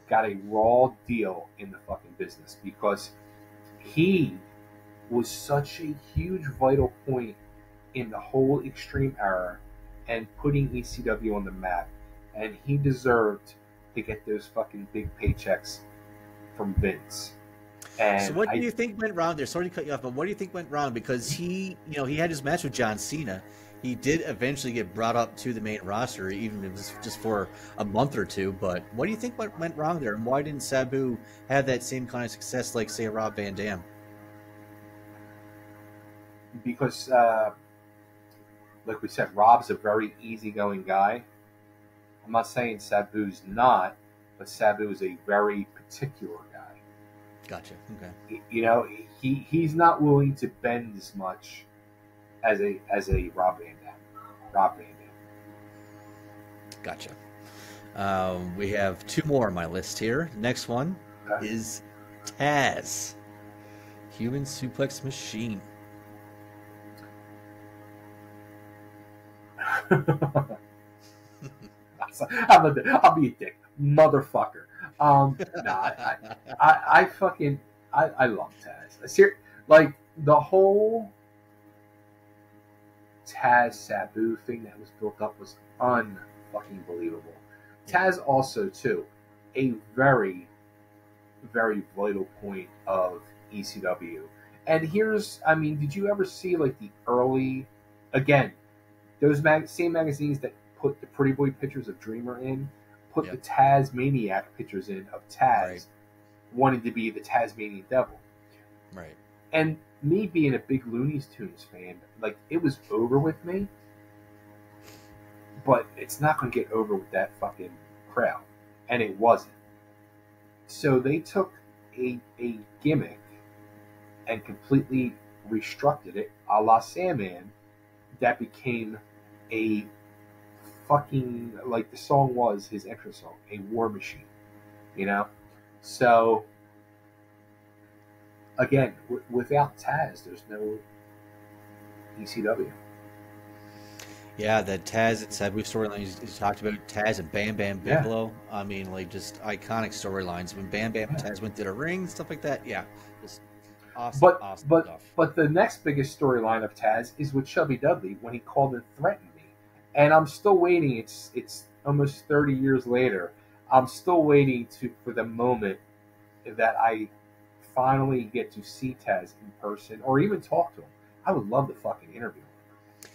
got a raw deal in the fucking business, because he was such a huge vital point in the whole Extreme era and putting ECW on the map. And he deserved to get those fucking big paychecks from Vince. And so what do you think went wrong there? Sorry to cut you off, but what do you think went wrong? Because he had his match with John Cena. He did eventually get brought up to the main roster, even if it was just for a month or two. But what do you think went wrong there? And why didn't Sabu have that same kind of success like, say, Rob Van Dam? Because, like we said, Rob's a very easygoing guy. I'm not saying Sabu's not, but Sabu is a very particular guy. Gotcha. Okay. You know, he's not willing to bend as much as a Rob Van Dam. Gotcha. We have two more on my list here. Next one is Tazz, Human Suplex Machine. I'll be a dick, motherfucker. I fucking love Tazz. Like the whole Tazz Sabu thing that was built up was unfucking believable. Tazz also too, a very, very vital point of ECW. And did you ever see like the early, again, those same magazines that put the Pretty Boy pictures of Dreamer in, put the Tazmaniac pictures in of Tazz, wanting to be the Tasmanian Devil. Right. And me being a big Looney Tunes fan, like, it was over with me, but it's not going to get over with that fucking crowd. And it wasn't. So they took a gimmick and completely restructured it, a la Sandman, that became a fucking, like the song was, his entrance song, a war machine, you know? So, again, without Tazz, there's no ECW. Yeah, the Tazz and Sabu storyline you talked about, Tazz and Bam Bam Bigelow. I mean, like, just iconic storylines. When Bam Bam and Tazz went to the ring, stuff like that. Yeah, just awesome stuff. But the next biggest storyline of Tazz is with Chubby Dudley when he called and threatened me. And I'm still waiting. It's almost 30 years later. I'm still waiting for the moment that I finally get to see Tazz in person or even talk to him. I would love to fucking interview him.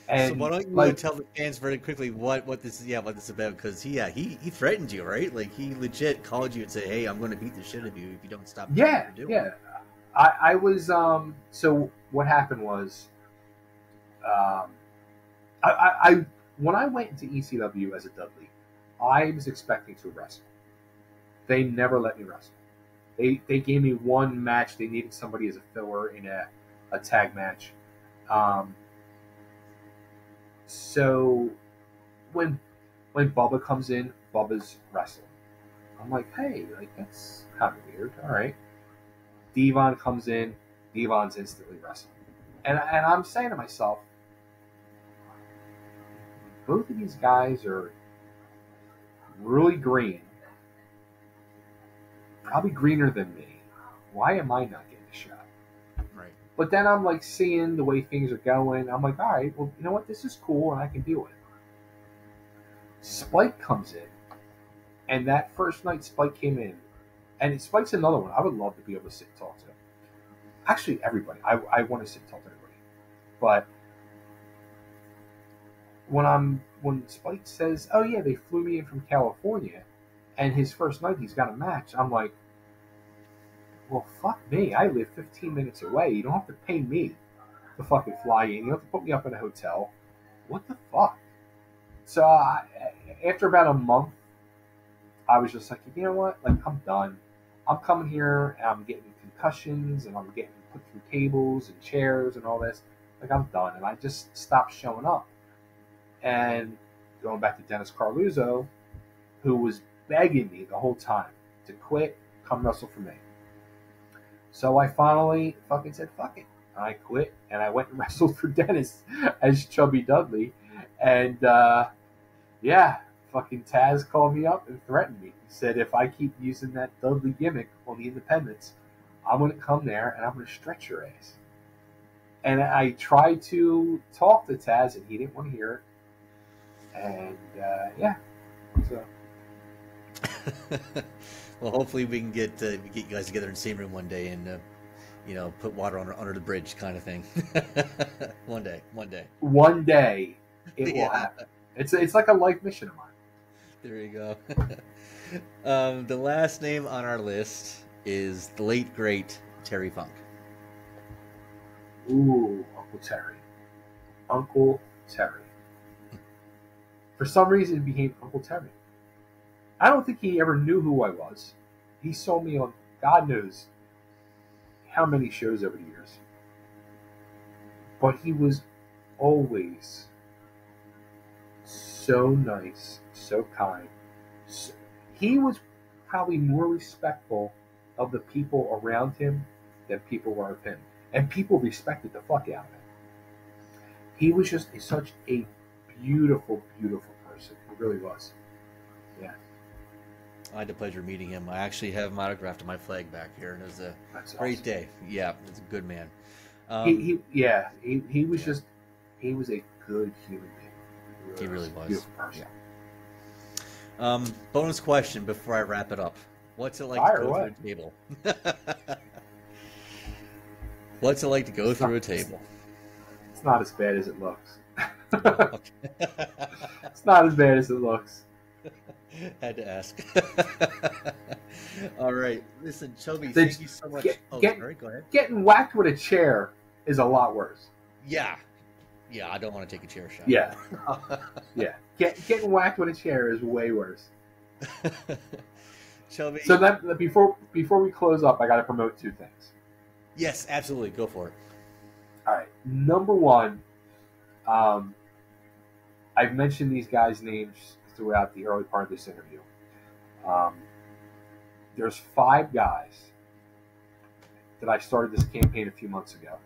And so why don't you tell the fans very quickly what this is about? Because he threatened you, right? Like, he legit called you and said, "Hey, I'm going to beat the shit out of you if you don't stop doing what you're doing." Yeah. I was so what happened was I when I went into ECW as a Dudley, I was expecting to wrestle. They never let me wrestle. They gave me one match. They needed somebody as a filler in a tag match. So when Bubba comes in, Bubba's wrestling. I'm like, hey, like, that's kind of weird. All right. Devon comes in, Devon's instantly wrestling. And I'm saying to myself, both of these guys are really green. Probably greener than me. Why am I not getting a shot? Right. But then I'm like seeing the way things are going. I'm like, all right, well, you know what? This is cool and I can deal with it. Spike comes in. And that first night Spike came in. And Spike's another one I would love to be able to sit and talk to. Actually, everybody. I want to sit and talk to everybody. But when Spike says, oh yeah, they flew me in from California, and his first night he's got a match, I'm like, well, fuck me. I live 15 minutes away. You don't have to pay me to fucking fly in. You don't have to put me up in a hotel. What the fuck? So after about a month, I was just like, you know what? Like, I'm done. I'm coming here and I'm getting concussions and I'm getting put through tables and chairs and all this. Like, I'm done. And I just stopped showing up. And going back to Dennis Carluzzo, who was begging me the whole time to quit, come wrestle for me. So I finally fucking said, fuck it. And I quit and I went and wrestled for Dennis as Chubby Dudley. And, fucking Tazz called me up and threatened me. He said if I keep using that Dudley gimmick on the independents, I'm going to come there and I'm going to stretch your ass. And I tried to talk to Tazz, and he didn't want to hear it. And yeah, so. Well, hopefully we can get you guys together in the same room one day and put water under the bridge, kind of thing. One day. One day it will happen. It's like a life mission of mine. There you go. The last name on our list is the late great Terry Funk. Ooh, Uncle Terry. Uncle Terry. For some reason, it became Uncle Terry. I don't think he ever knew who I was. He saw me on God knows how many shows over the years. But he was always so nice, so kind. He was probably more respectful of the people around him than people were of him. And people respected the fuck out of him. He was just such a beautiful, beautiful person. He really was. Yeah. I had the pleasure of meeting him. I actually have him autographed on my flag back here, and it was a great day. Yeah, he's a good man. He was just, he was a good human being. He really was. Beautiful person. Yeah. Bonus question before I wrap it up. What's it like to go through a table? What's it like to go through a table? It's not as bad as it looks. It's not as bad as it looks. Had to ask. All right. Listen, Chubby, thank you so much. Sorry, go ahead. Getting whacked with a chair is a lot worse. Yeah. Yeah, I don't want to take a chair shot. Yeah. Yeah. Getting whacked with a chair is way worse. Chubby. So that before we close up, I got to promote two things. Yes, absolutely. Go for it. All right. Number one, I've mentioned these guys' names throughout the early part of this interview. There's 5 guys that I started this campaign a few months ago.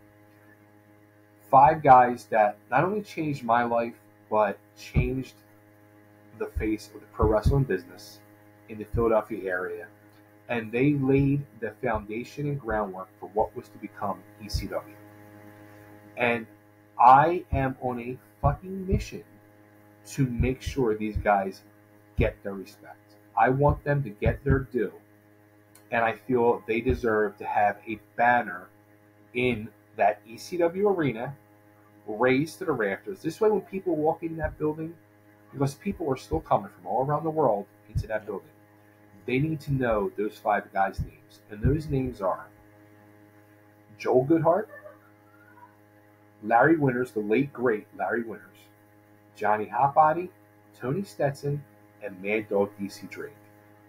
5 guys that not only changed my life, but changed the face of the pro wrestling business in the Philadelphia area. And they laid the foundation and groundwork for what was to become ECW. And I am on a fucking mission to make sure these guys get their respect. I want them to get their due. And I feel they deserve to have a banner in that ECW arena raised to the rafters. This way when people walk in that building, because people are still coming from all around the world into that building, they need to know those 5 guys' names. And those names are Joel Goodhart, Larry Winters, the late great Larry Winters, Johnny Hotbody, Tony Stetson, and Mad Dog DC Drake.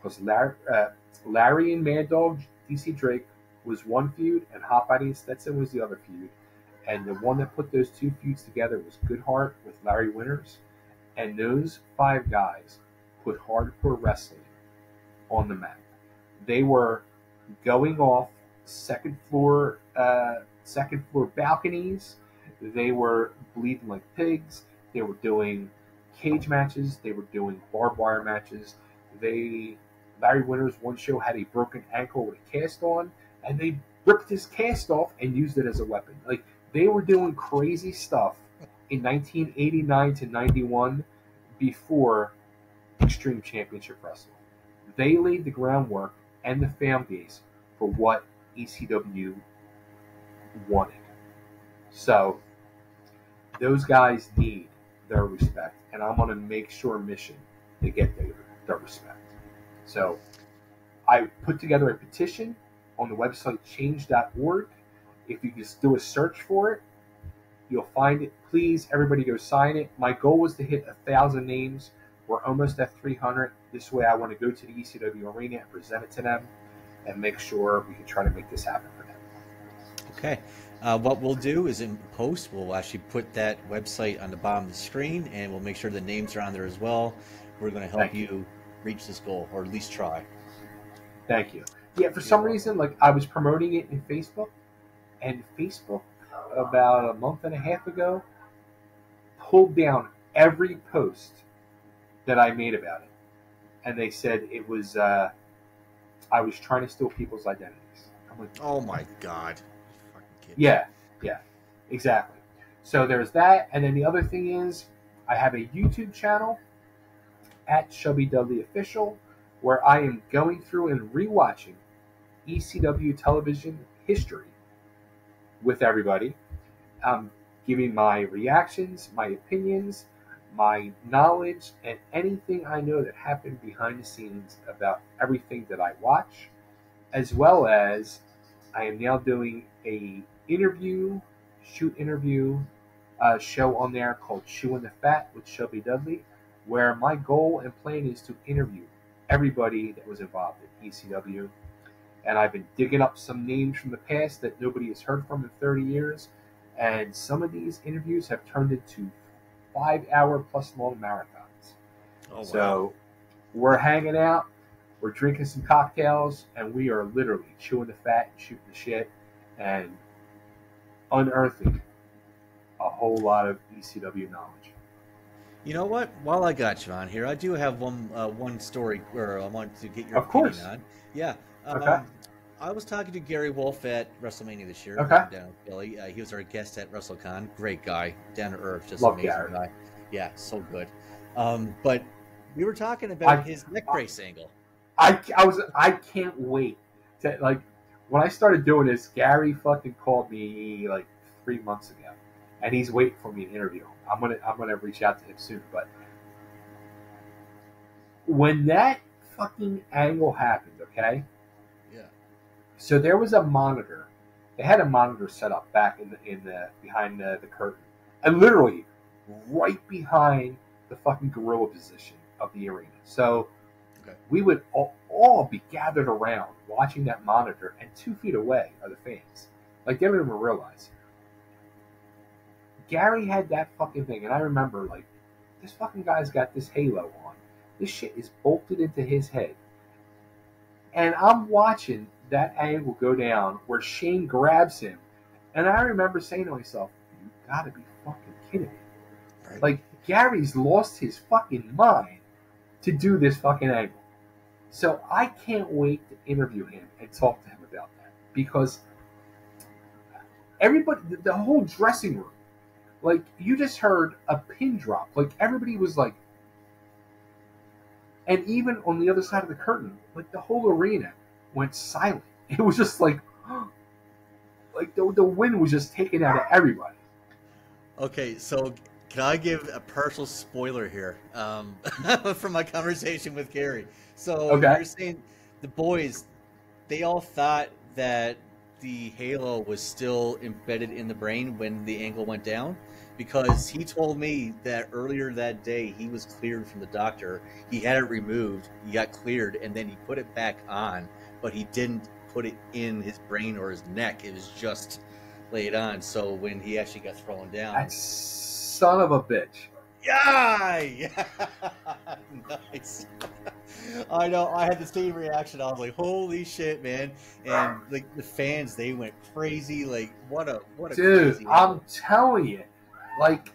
Because Larry and Mad Dog DC Drake was one feud, and Hotbody and Stetson was the other feud. And the one that put those 2 feuds together was Goodhart with Larry Winters. And those 5 guys put hardcore wrestling on the map. They were going off second floor balconies. They were bleeding like pigs. They were doing cage matches. They were doing barbed wire matches. Larry Winters one show had a broken ankle with a cast on, and they ripped his cast off and used it as a weapon. Like, they were doing crazy stuff in 1989 to 91 before Extreme Championship Wrestling. They laid the groundwork and the fan base for what ECW wanted. So those guys need their respect, and I'm on a make sure mission to get their respect. So I put together a petition on the website change.org. If you just do a search for it, you'll find it. Please, everybody go sign it. My goal was to hit 1,000 names. We're almost at 300. This way I want to go to the ECW arena and present it to them and make sure we can try to make this happen for them. Okay. What we'll do is in post, we'll actually put that website on the bottom of the screen, and we'll make sure the names are on there as well. We're going to help you reach this goal, or at least try. Thank you. Yeah, for some reason, like, I was promoting it in Facebook, and Facebook about a month and a half ago pulled down every post that I made about it. And they said it was, I was trying to steal people's identities. I'm I'm like, Oh my God. You fucking kid. yeah, exactly. So there's that, and then the other thing is, I have a YouTube channel at Chubby Dudley Official, where I am going through and rewatching ECW television history with everybody, giving my reactions, my opinions, my knowledge, and anything I know that happened behind the scenes about everything that I watch, as well as I am now doing a shoot interview show on there called Chewing the Fat with Chubby Dudley, where my goal and plan is to interview everybody that was involved in ECW. And I've been digging up some names from the past that nobody has heard from in 30 years. And some of these interviews have turned into 5-hour plus long marathons. Oh, wow. So we're hanging out, we're drinking some cocktails, and we are literally chewing the fat, shooting the shit, and unearthing a whole lot of ECW knowledge. You know what? While I got you on here, I do have one story where I want to get your opinion on. Yeah. Okay. I was talking to Gary Wolfe at WrestleMania this year. Okay. Down in Philly. He was our guest at WrestleCon. Great guy, down to earth, just Love amazing Gary. guy. Yeah, so good. But we were talking about his neck brace angle. I can't wait to, like, when I started doing this, Gary fucking called me like 3 months ago, and he's waiting for me to interview him. I'm gonna reach out to him soon. But when that fucking angle happened, okay? Yeah. So there was a monitor. They had a monitor set up back in the behind the curtain, and literally right behind the fucking gorilla position of the arena. So we would all be gathered around watching that monitor, and 2 feet away are the fans. Like, they don't even realize. Gary had that fucking thing, and I remember, like, this fucking guy's got this halo on. This shit is bolted into his head. And I'm watching that angle go down where Shane grabs him, and I remember saying to myself, you gotta be fucking kidding me. Right. Like, Gary's lost his fucking mind to do this fucking angle. So I can't wait to interview him and talk to him about that, because everybody, the whole dressing room, like, you just heard a pin drop. Like, everybody was like, and even on the other side of the curtain, like, the whole arena went silent. It was just like the wind was just taken out of everybody. Okay, so can I give a partial spoiler here from my conversation with Gary? So you're saying the boys, they all thought that the halo was still embedded in the brain when the angle went down, because he told me that earlier that day he was cleared from the doctor. He had it removed, he got cleared, and then he put it back on, but he didn't put it in his brain or his neck. It was just laid on. So when he actually got thrown down, that son of a bitch. Yeah. Nice. I know. I had the same reaction. I was like, "Holy shit, man!" And like the fans, they went crazy. Like, what a dude! Crazy I'm telling you, like,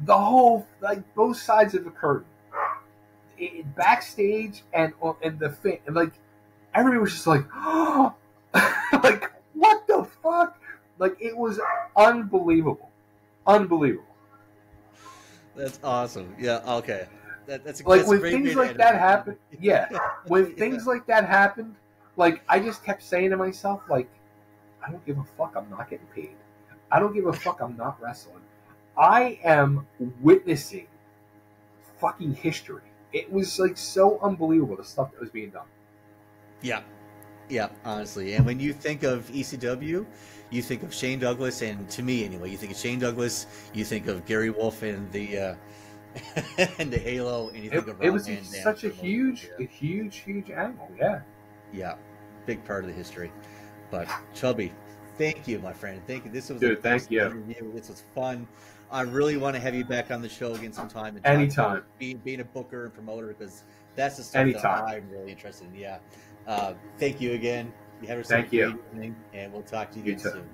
the whole, like, both sides of the curtain, backstage and the fan, and, like, everybody was just like, oh, like, what the fuck? Like, it was unbelievable. That's awesome. Yeah. Okay. That's like, that's when a great things way like to that end it. happen. Yeah, when things like that happened, like, I just kept saying to myself, like, I don't give a fuck. I'm not getting paid. I don't give a fuck. I'm not wrestling. I am witnessing fucking history. It was, like, so unbelievable, the stuff that was being done. Yeah, honestly. And when you think of ECW, you think of Shane Douglas, and to me anyway, you think of Shane Douglas, you think of Gary Wolfe and the and the halo, and you think of Rob it was Van Dam such a huge angle. Yeah, big part of the history. But Chubby, thank you, my friend. Thank you. This was Dude, thank you. interview. This was fun. I really want to have you back on the show again sometime. And Anytime. Being a booker and promoter, because that's the stuff that I'm really interested in. Yeah. Thank you again. You have yourself a great evening, and we'll talk to you again soon.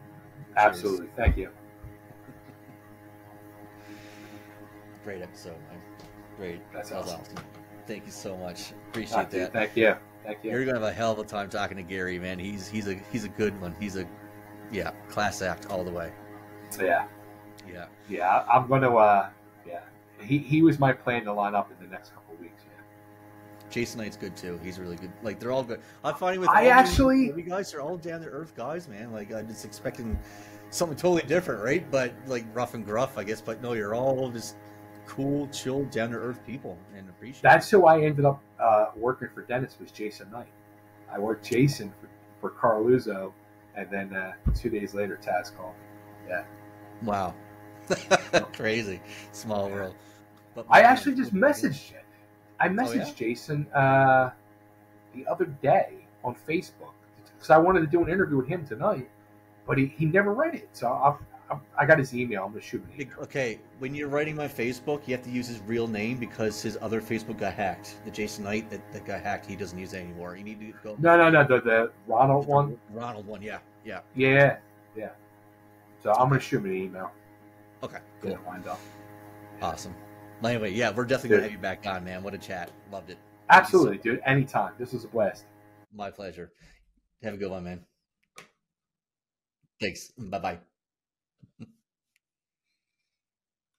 Absolutely. Cheers. Thank you. Great episode, man. Great. That's that was awesome. Thank you so much. Appreciate that. Thank you. Thank you. You're gonna have a hell of a time talking to Gary, man. He's a good one. He's a class act all the way. Yeah. Yeah. Yeah, I'm gonna. Yeah, he was my plan to line up in the next couple of weeks. Yeah. Jason Knight's good too. He's really good. Like they're all good. I'm finding with you guys are all down to earth guys, man. Like I'm just expecting something totally different, right? But like rough and gruff, I guess. But no, you're all just cool, chill, down to earth people, and appreciate. That's who I ended up working for. Dennis was Jason Knight. I worked Jason for Carluzzo, and then 2 days later, Tazz called me. Yeah. Wow. Crazy. Small world. But I actually just messaged you. I messaged Jason the other day on Facebook because I wanted to do an interview with him tonight, but he never read it. So I got his email. I'm going to shoot him an email. Okay, when you're writing my Facebook, you have to use his real name because his other Facebook got hacked. The Jason Knight that got hacked, he doesn't use it anymore. You need to go. No, the Ronald one. Ronald one, yeah. So I'm going to shoot him an email. Okay, cool. Get it lined up. Awesome. Anyway, yeah, we're definitely going to have you back on, man. What a chat. Loved it. Absolutely, dude. Anytime. This was a blast. My pleasure. Have a good one, man. Thanks. Bye-bye.